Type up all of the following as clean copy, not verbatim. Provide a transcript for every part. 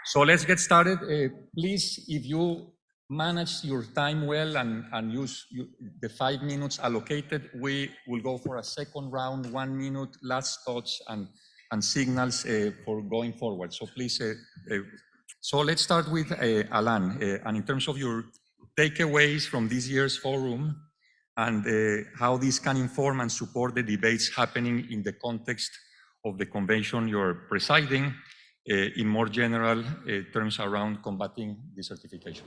So let's get started. Please, if you manage your time well and use the 5 minutes allocated, we will go for a second round, 1 minute, last thoughts and signals for going forward. So please, so let's start with Alan. And in terms of your takeaways from this year's forum and how this can inform and support the debates happening in the context of the convention you're presiding, in more general terms around combating desertification.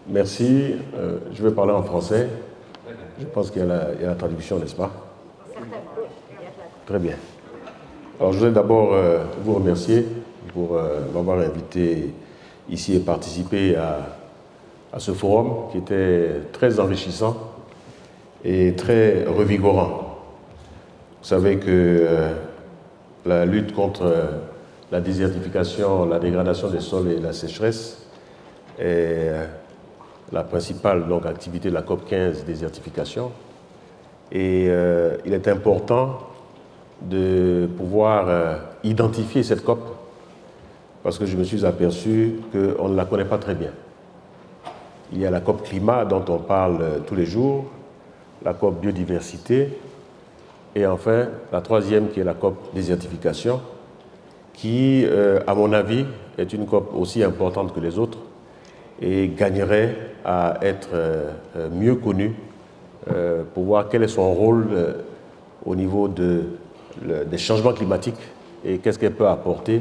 Merci. Je vais parler en français. Je pense qu'il y a la traduction, n'est-ce pas? Certainement. Très bien. Alors, je voudrais d'abord vous remercier pour m'avoir invité ici et participer à ce forum qui était très enrichissant et très revigorant. Vous savez que la lutte contre la désertification, la dégradation des sols et la sécheresse est la principale activité de la COP15 désertification. Et il est important de pouvoir identifier cette COP parce que je me suis aperçu qu'on ne la connaît pas très bien. Il y a la COP climat dont on parle tous les jours, la COP biodiversité, et enfin, la troisième qui est la COP désertification, qui, à mon avis, est une COP aussi importante que les autres et gagnerait à être mieux connue pour voir quel est son rôle au niveau des changements climatiques et qu'est-ce qu'elle peut apporter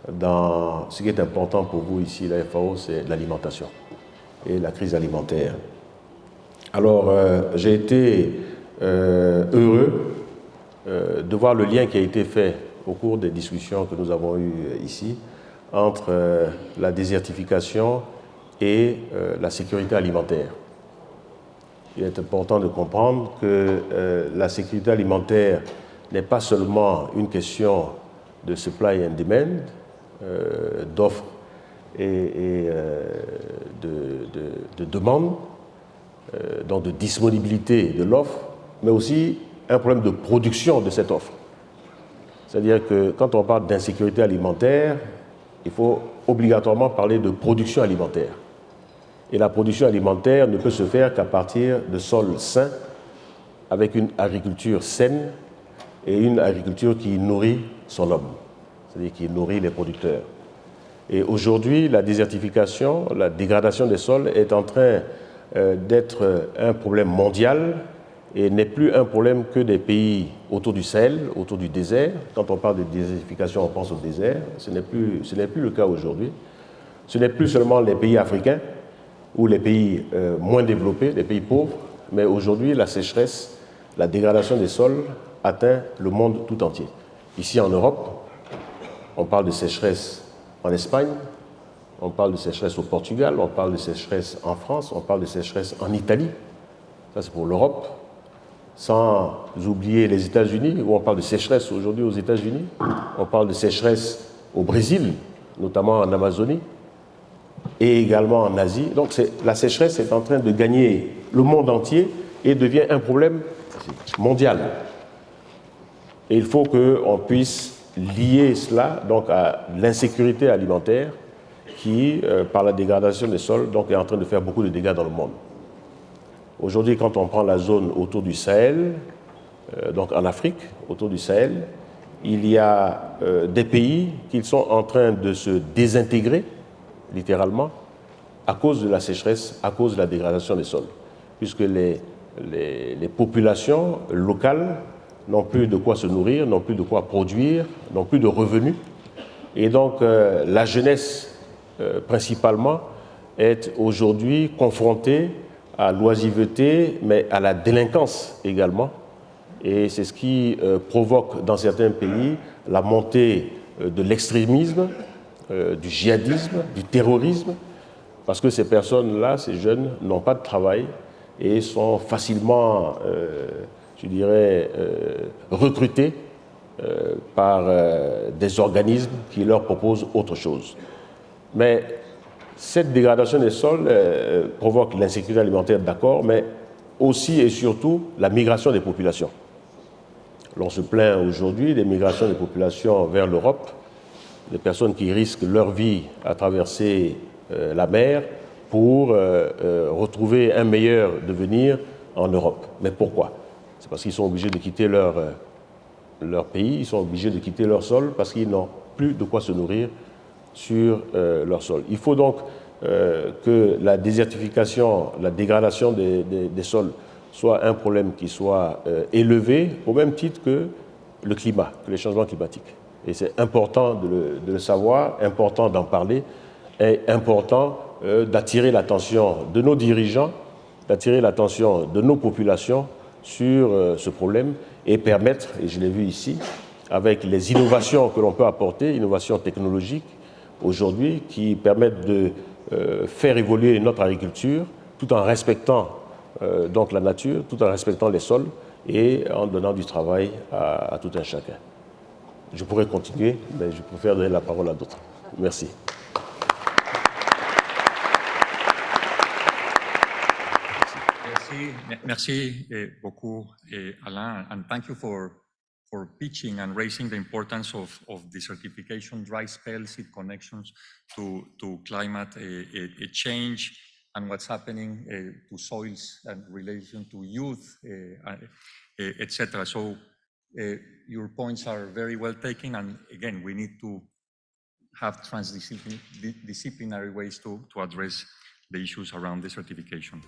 dans ce qui est important pour vous ici, la FAO, c'est l'alimentation et la crise alimentaire. Alors, j'ai été heureux de voir le lien qui a été fait au cours des discussions que nous avons eues ici entre la désertification et la sécurité alimentaire. Il est important de comprendre que la sécurité alimentaire n'est pas seulement une question de supply and demand, d'offres et de demande, donc de disponibilité de l'offre, mais aussi un problème de production de cette offre. C'est-à-dire que quand on parle d'insécurité alimentaire, il faut obligatoirement parler de production alimentaire. Et la production alimentaire ne peut se faire qu'à partir de sols sains, avec une agriculture saine et une agriculture qui nourrit son homme, c'est-à-dire qui nourrit les producteurs. Et aujourd'hui, la désertification, la dégradation des sols est en train d'être un problème mondial et n'est plus un problème que des pays autour du Sahel, autour du désert. Quand on parle de désertification, on pense au désert. Ce n'est plus le cas aujourd'hui. Ce n'est plus seulement les pays africains ou les pays moins développés, les pays pauvres, mais aujourd'hui, la sécheresse, la dégradation des sols atteint le monde tout entier. Ici en Europe, on parle de sécheresse en Espagne, on parle de sécheresse au Portugal, on parle de sécheresse en France, on parle de sécheresse en Italie. Ça, c'est pour l'Europe. Sans oublier les États-Unis, où on parle de sécheresse aujourd'hui aux États-Unis. On parle de sécheresse au Brésil, notamment en Amazonie, et également en Asie. Donc la sécheresse est en train de gagner le monde entier et devient un problème mondial. Et il faut qu'on puisse lier cela donc, à l'insécurité alimentaire qui, par la dégradation des sols, donc, est en train de faire beaucoup de dégâts dans le monde. Aujourd'hui, quand on prend la zone autour du Sahel, donc en Afrique, autour du Sahel, il y a des pays qui sont en train de se désintégrer, littéralement, à cause de la sécheresse, à cause de la dégradation des sols, puisque les populations locales n'ont plus de quoi se nourrir, n'ont plus de quoi produire, n'ont plus de revenus. Et donc, la jeunesse, principalement, est aujourd'hui confrontée à l'oisiveté, mais à la délinquance également. Et c'est ce qui provoque dans certains pays la montée de l'extrémisme, du djihadisme, du terrorisme, parce que ces personnes-là, ces jeunes, n'ont pas de travail et sont facilement, je dirais, recrutés par des organismes qui leur proposent autre chose. Mais cette dégradation des sols provoque l'insécurité alimentaire, d'accord, mais aussi et surtout la migration des populations. L'on se plaint aujourd'hui des migrations des populations vers l'Europe. des personnes qui risquent leur vie à traverser la mer pour retrouver un meilleur devenir en Europe. Mais pourquoi? C'est parce qu'ils sont obligés de quitter leur pays, ils sont obligés de quitter leur sol parce qu'ils n'ont plus de quoi se nourrir sur leur sol. Il faut donc que la désertification, la dégradation des sols soit un problème qui soit élevé au même titre que le climat, que les changements climatiques. Et c'est important de le savoir, important d'en parler, et important d'attirer l'attention de nos dirigeants, d'attirer l'attention de nos populations sur ce problème et permettre, et je l'ai vu ici, avec les innovations que l'on peut apporter, innovations technologiques aujourd'hui, qui permettent de faire évoluer notre agriculture tout en respectant donc la nature, tout en respectant les sols et en donnant du travail à tout un chacun. Je pourrais continuer, mais je préfère donner la parole à d'autres. Merci. Merci beaucoup, Alain, and thank you for pitching and raising the importance of desertification, dry spells, its connections to climate change and what's happening to soils and relation to youth, etc. So your points are very well taken, and again, we need to have transdisciplinary ways to address the issues around desertification.